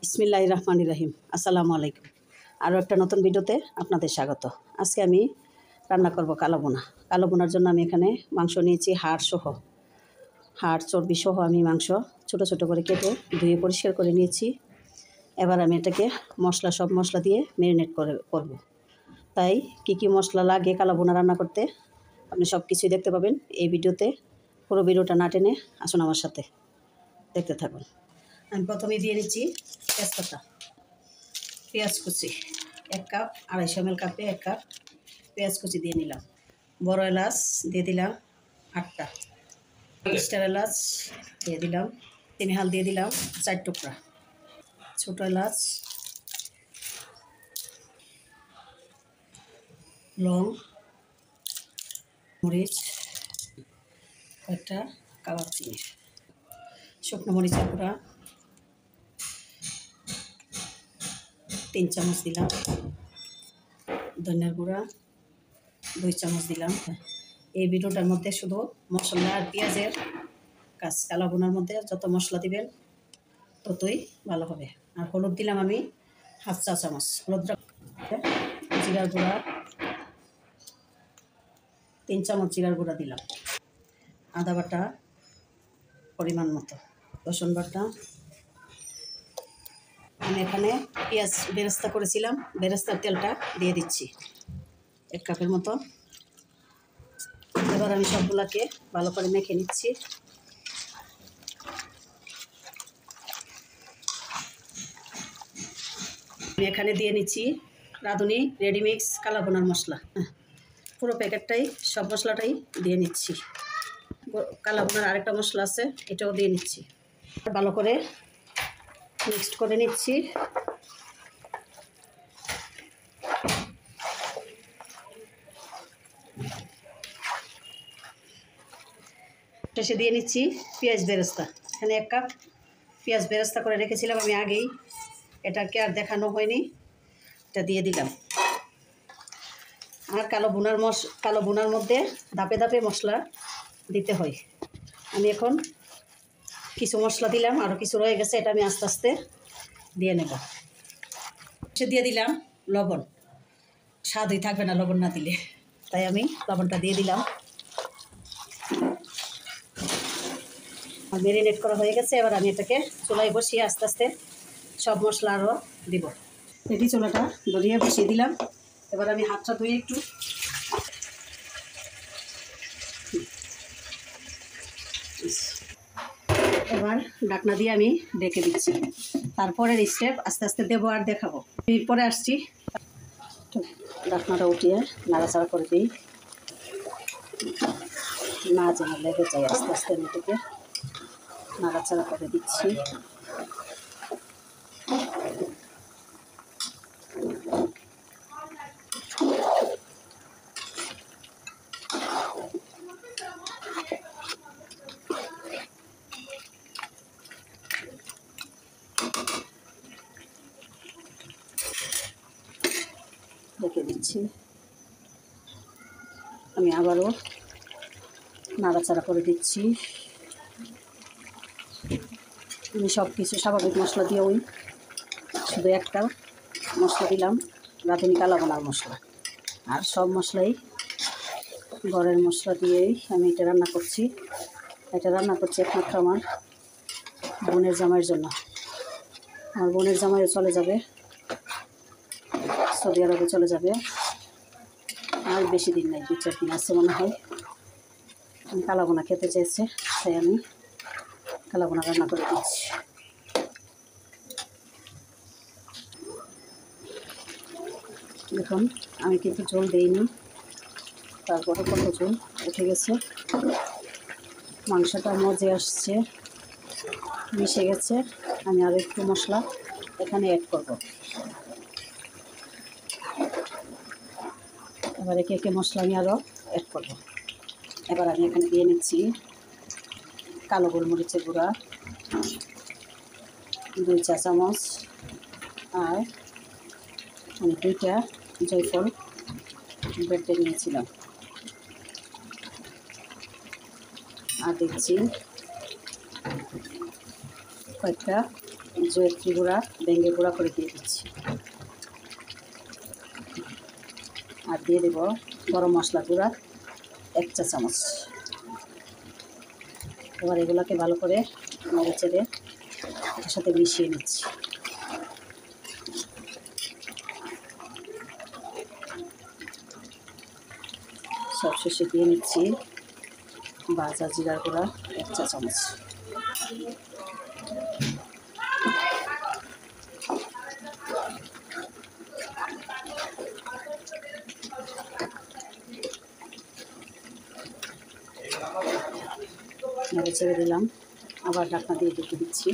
বিসমিল্লাহির রহমানির রহিম। আসসালামু আলাইকুম। আরও একটা নতুন ভিডিওতে আপনাদের স্বাগত। আজকে আমি রান্না করব কালো বোনা। কালো বোনার জন্য আমি এখানে মাংস নিয়েছি, হাড় চর্বি সহ আমি মাংস ছোট ছোট করে কেটে ধুয়ে পরিষ্কার করে নিয়েছি। এবার আমি এটাকে সব মশলা দিয়ে ম্যারিনেট করব। তাই কি মশলা লাগে কালো বোনা রান্না করতে আপনি সব কিছুই দেখতে পাবেন এই ভিডিওতে। পুরো ভিডিওটা না টেনে আসুন আমার সাথে, দেখতে থাকুন। আমি প্রথমে দিয়ে নিচ্ছি তেজপাতা, পেঁয়াজ কুচি 1 কাপ, 250 ml কাপে 1 কাপ পেঁয়াজ কুচি দিয়ে নিলাম। বড় এলাচ দিয়ে দিলাম 8টা, স্টার এলাচ দিয়ে দিলাম 3 হাল, দিয়ে দিলাম 4 টুকরা, ছোট এলাচ, লং, মরিচ, কয়েকটা কাবাব চিনি, শুকনো মরিচের গুঁড়া 3 চামচ দিলাম, ধনিয়ার গুঁড়া 2 চামচ দিলাম। এই ভিডিওটার মধ্যে শুধু মশলা আর পেঁয়াজের কাজ। কালো বোনার মধ্যে যত মশলা দিবেন ততই ভালো হবে। আর হলুদ দিলাম আমি 1/2 চা চামচ হলুদটা। জিরার গুঁড়া 3 চামচ জিরার গুঁড়া দিলাম। আদা বাটা পরিমাণ মতো, রসুন বাটা। আমি এখানে পেঁয়াজ বেরেস্তা করেছিলাম, বেরেস্তার তেলটা দিয়ে দিচ্ছি 1 কাপের মতো। এবার আমি সবগুলাকে ভালো করে মেখে নিচ্ছি। আমি এখানে দিয়ে নিচ্ছি রাঁধুনি রেডিমিক্স কালো বোনার মশলা। পুরো প্যাকেটটাই, সব মশলাটাই দিয়ে নিচ্ছি। কালো বোনার আরেকটা মশলা আছে, এটাও দিয়ে নিচ্ছি। ভালো করে মিক্সড করে নিচ্ছি। শেষে দিয়ে নিচ্ছি পেঁয়াজ বেরেস্তা। এখানে 1 কাপ পেঁয়াজ বেরেস্তা করে রেখেছিলাম আমি আগেই, এটাকে আর দেখানো হয়নি, এটা দিয়ে দিলাম। আর কালো বোনার মধ্যে ধাপে ধাপে মশলা দিতে হয়। আমি এখন কিছু মশলা দিলাম, আরও কিছু রয়ে গেছে, এটা আমি আস্তে আস্তে দিয়ে নেব। সে দিয়ে দিলাম লবণ, স্বাদই থাকবে না লবণ না দিলে, তাই আমি লবণটা দিয়ে দিলাম। ম্যারিনেট করা হয়ে গেছে। এবার আমি এটাকে চুলায় বসিয়ে আস্তে আস্তে সব মশলা আরও দিব। এটি চুলাটা ধরিয়ে বসিয়ে দিলাম। এবার আমি হাতটা ধুয়ে একটু এবার ঢাকনা দিয়ে আমি ঢেকে দিচ্ছি। তারপরের স্টেপ আস্তে আস্তে দেবো আর দেখাবো। পরে আসছি। ঢাকনাটা উঠিয়ে নাড়াচাড়া করে দিই, না যেন লেগে যায়। আস্তে আস্তে আমি এটাকে নাড়াচাড়া করে দিচ্ছি। রেখে দিচ্ছি। আমি আবারও নাড়াচাড়া করে দিচ্ছি। আমি সব কিছু স্বাভাবিক মশলা দিয়ে শুধু একটা মশলা দিলাম, রাঁধুনি কালো বোনার মশলা। আর সব মশলাই ঘরের মশলা দিয়েই আমি এটা রান্না করছি। এটা রান্না করছি একমাত্র আমার বোনের জামাইয়ের জন্য। আমার বোনের জামাইও চলে যাবে, সৌদি আরবে চলে যাবে। আর বেশি দিন নাই, 2-4 দিন আছে মনে হয়। আমি কালো বোনা খেতে চেয়েছে, তাই আমি কালো বোনা রান্না করে দিচ্ছি। দেখুন আমি কিন্তু ঝোল দিইনি, তারপরে কত ঝোল উঠে গেছে। মাংসটা মজে আসছে, মিশে গেছে। আমি আর একটু মশলা এখানে অ্যাড করব। এবার একে একে মশলা আমি আরও অ্যাড করব। এবার আমি এখানে দিয়ে নিচ্ছি কালো গোলমরিচের গুঁড়া 2 চা চামচ, আর আমি 2টা জয়ফল বেটে নিয়েছিলাম। আর দিচ্ছি কয়েকটা জয়ত্রী গুঁড়া ভেঙে গুঁড়া করে দিয়ে দিচ্ছি। আর দিয়ে দেব গরম মশলা গুঁড়া 1 চা চামচ। এবার এগুলোকে ভালো করে নেড়ে চেড়ে এর সাথে মিশিয়ে নিচ্ছি। সবশেষে দিয়ে নিচ্ছি ভাজা জিরার গুঁড়া 1 চা চামচ। নেড়ে ছেড়ে দিলাম, আবার ঢাকনা দিয়ে ঢেকে দিচ্ছি।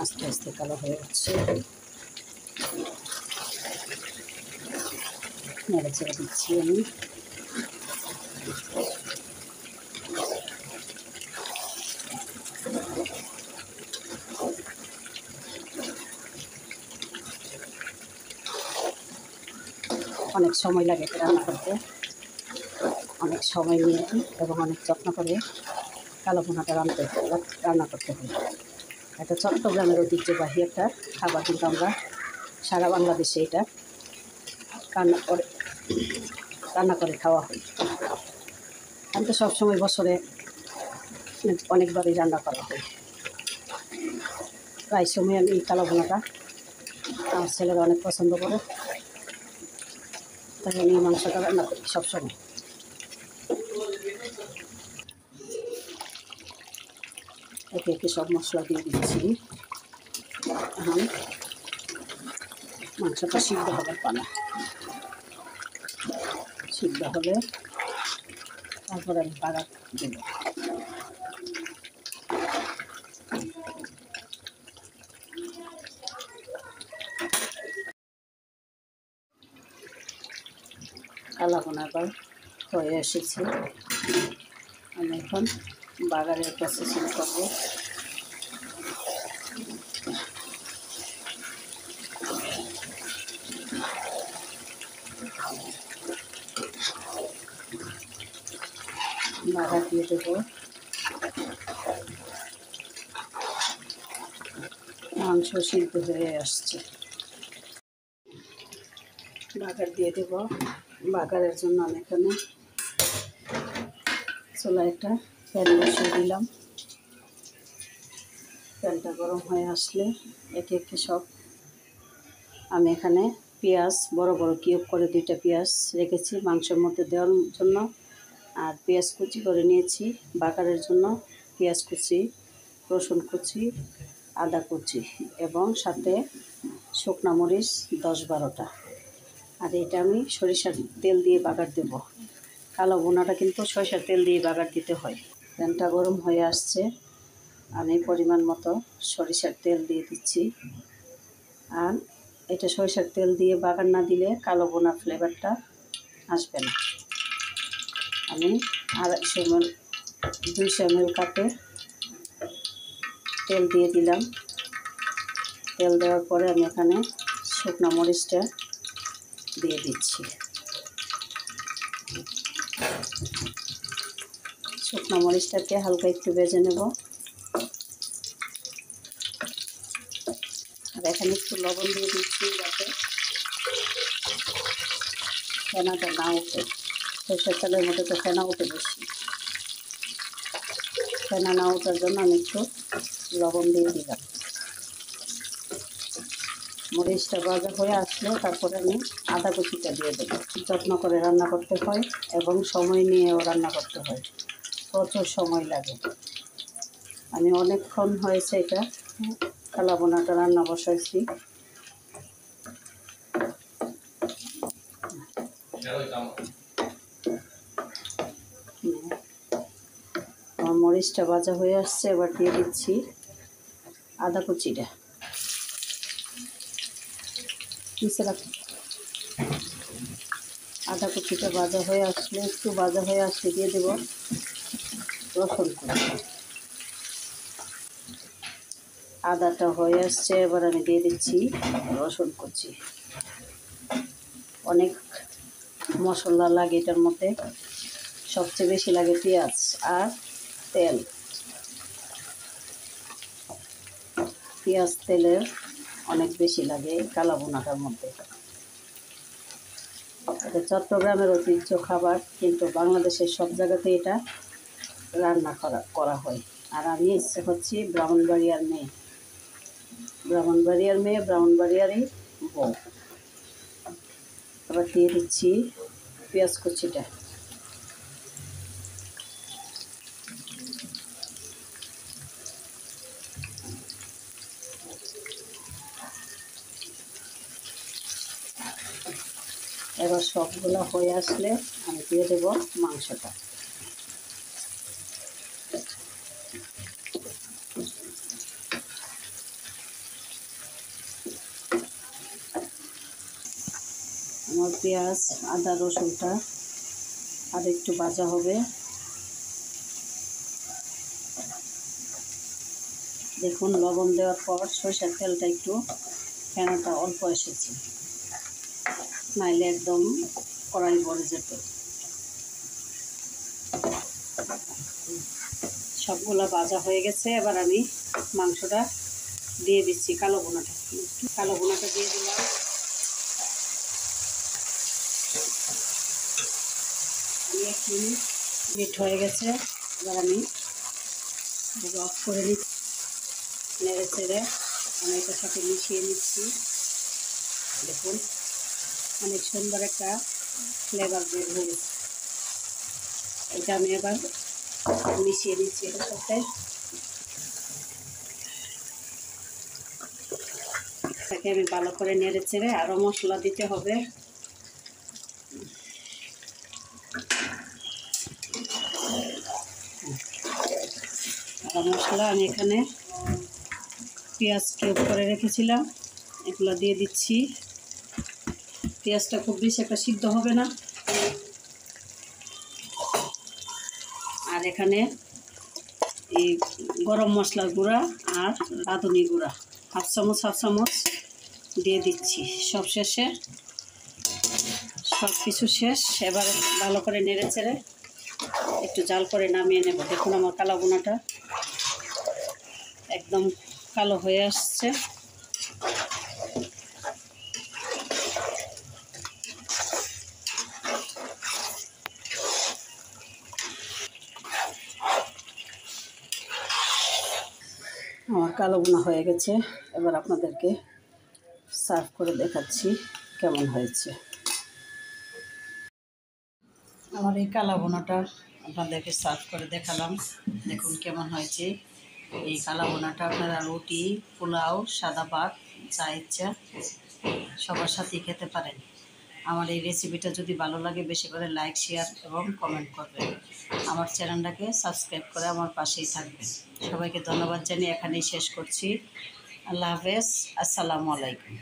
আস্তে আস্তে কালো হয়ে যাচ্ছে, নেড়ে ছেড়ে দিচ্ছি আমি। অনেক সময় লাগে রান্না করতে, অনেক সময় নিয়ে এবং অনেক যত্ন করে কালো ভুনাটা রান্না করতে হয়। এটা চট্টগ্রামের ঐতিহ্যবাহী একটা খাবার, কিন্তু আমরা সারা বাংলাদেশে এটা রান্না করে খাওয়া হয়। আমি তো সবসময় বছরে অনেকবারই রান্না করা হয়। প্রায় সময় আমি এই কালো ভুনাটা, আমার ছেলেরা অনেক পছন্দ করে, তাই আমি মাংসটা রান্না করি সবসময়। একে একে সব মশলা দিয়ে দিচ্ছি। এখন মাংসটা সিদ্ধ হবে, পানা সিদ্ধ হলে তারপরে আমি বাগার দেবো। কালা ভুনাটা হয়ে এসেছে, আমি এখন বাগারের প্রসেসিং করবো। বাগার দিয়ে দেবো মাংস সিদ্ধ হয়ে আসছে। বাগার দিয়ে দেব। বাগারের জন্য আমি এখানে চুলায় একটা প্যান বসিয়ে দিলাম। প্যানটা গরম হয়ে আসলে একে একে সব আমি এখানে পেঁয়াজ বড় বড় কিউব করে 2টা পেঁয়াজ রেখেছি মাংসের মধ্যে দেওয়ার জন্য, আর পেঁয়াজ কুচি করে নিয়েছি বাগারের জন্য। পেঁয়াজ কুচি, রসুন কুচি, আদা কুচি এবং সাথে শুকনো মরিচ 10-12টা। আর এটা আমি সরিষার তেল দিয়ে বাগার দেব। কালো ভুনাটা কিন্তু সরিষার তেল দিয়ে বাগার দিতে হয়। প্যানটা গরম হয়ে আসছে, আমি পরিমাণ মতো সরিষার তেল দিয়ে দিচ্ছি। আর এটা সরিষার তেল দিয়ে বাগার না দিলে কালো ভুনা ফ্লেভারটা আসবে না। আমি 200 ml কাপে তেল দিয়ে দিলাম। তেল দেওয়ার পরে আমি এখানে শুকনো মরিচটা দিয়ে দিচ্ছি। শুকনো মরিচটাকে হালকা একটু ভেজে নেব। আর এখানে একটু লবণ দিয়ে দিচ্ছি যাতে ফেনাটা না ওঠে। সরষের তেলের মধ্যে তো ফেনা ওঠে বেশি, ফেনা না ওঠার জন্য আমি একটু লবণ দিয়ে দিলাম। মরিচটা ভাজা হয়ে আসলে তারপরে আমি আদা কুচিটা দিয়ে দেবো। যত্ন করে রান্না করতে হয় এবং সময় নিয়েও রান্না করতে হয়, প্রচুর সময় লাগে। আমি অনেকক্ষণ হয়েছে এটা কালো ভুনাটা রান্না বসাইছি। আমার মরিচটা ভাজা হয়ে আসছে, এবার দিয়ে দিচ্ছি আদা কুচিটা। আদা কুচিটা ভাজা হয়ে আসলে একটু ভাজা হয়ে আসলে দিয়ে দেব রসুন কুচি। আদাটা হয়ে আসছে, এবার আমি দিয়ে দিচ্ছি রসুন কুচি। অনেক মশলা লাগে এটার মধ্যে, সবচেয়ে বেশি লাগে পেঁয়াজ আর তেল। পেঁয়াজ তেলের অনেক বেশি লাগে কালা ভুনাটার মধ্যে। এটা চট্টগ্রামের ঐতিহ্য খাবার, কিন্তু বাংলাদেশের সব জায়গাতে এটা রান্না করা হয়। আর আমি হচ্ছি ব্রাহ্মণবাড়িয়ার মেয়ে, ব্রাহ্মণবাড়িয়ারই বউ। এবার দিয়ে দিচ্ছি পেঁয়াজ কুচিটা। এবার সবগুলো হয়ে আসলে আমি দিয়ে দেবো মাংসটা। আমার পেঁয়াজ আদা রসুনটা আর একটু ভাজা হবে। দেখুন লবণ দেওয়ার পর সরষের তেলটা একটু ফেনাটা অল্প এসেছে, নাইলে একদম কড়াই ভরে যেত। সবগুলো ভাজা হয়ে গেছে। এবার আমি মাংসটা দিয়ে দিচ্ছি, কালো ভুনাটা দিয়ে দিলাম। আমি 1 মিনিট হয়ে গেছে। এবার আমি অফ করে নিচ্ছি, নেড়ে চেড়ে আমি এটার সাথে মিশিয়ে নিচ্ছি। দেখুন অনেক সুন্দর একটা ফ্লেভার বের হয়ে গেছে। এটা আমি এবার মিশিয়ে দিচ্ছি এটার সাথে। তাকে আমি ভালো করে নেড়ে চেড়ে আরও মশলা দিতে হবে। আর মশলা আমি এখানে পেঁয়াজ কিউব করে রেখেছিলাম, এগুলো দিয়ে দিচ্ছি। পেঁয়াজটা খুব বেশি একটা সিদ্ধ হবে না। আর এখানে এই গরম মশলার গুঁড়া আর রাঁধুনি গুঁড়া হাফ চামচ দিয়ে দিচ্ছি সব শেষে। সব কিছু শেষ। এবার ভালো করে নেড়ে চেড়ে একটু জাল করে নামিয়ে নেব। দেখুন আমার কালো ভুনাটা একদম কালো হয়ে আসছে। আমার কালো ভুনা হয়ে গেছে। এবার আপনাদেরকে সার্ভ করে দেখাচ্ছি কেমন হয়েছে। আমার এই কালো ভুনাটা আপনাদেরকে সার্ভ করে দেখালাম, দেখুন কেমন হয়েছে। এই কালো ভুনাটা আপনারা রুটি, পোলাও, সাদা ভাত, চা ইচ্ছা সবার সাথেই খেতে পারেন। আমার এই রেসিপিটা যদি ভালো লাগে বেশি করে লাইক, শেয়ার এবং কমেন্ট করবেন। আমার চ্যানেলটাকে সাবস্ক্রাইব করে আমার পাশেই থাকবেন। সবাইকে ধন্যবাদ জানিয়ে এখানেই শেষ করছি। আল্লাহ হাফেজ, আসসালামু আলাইকুম।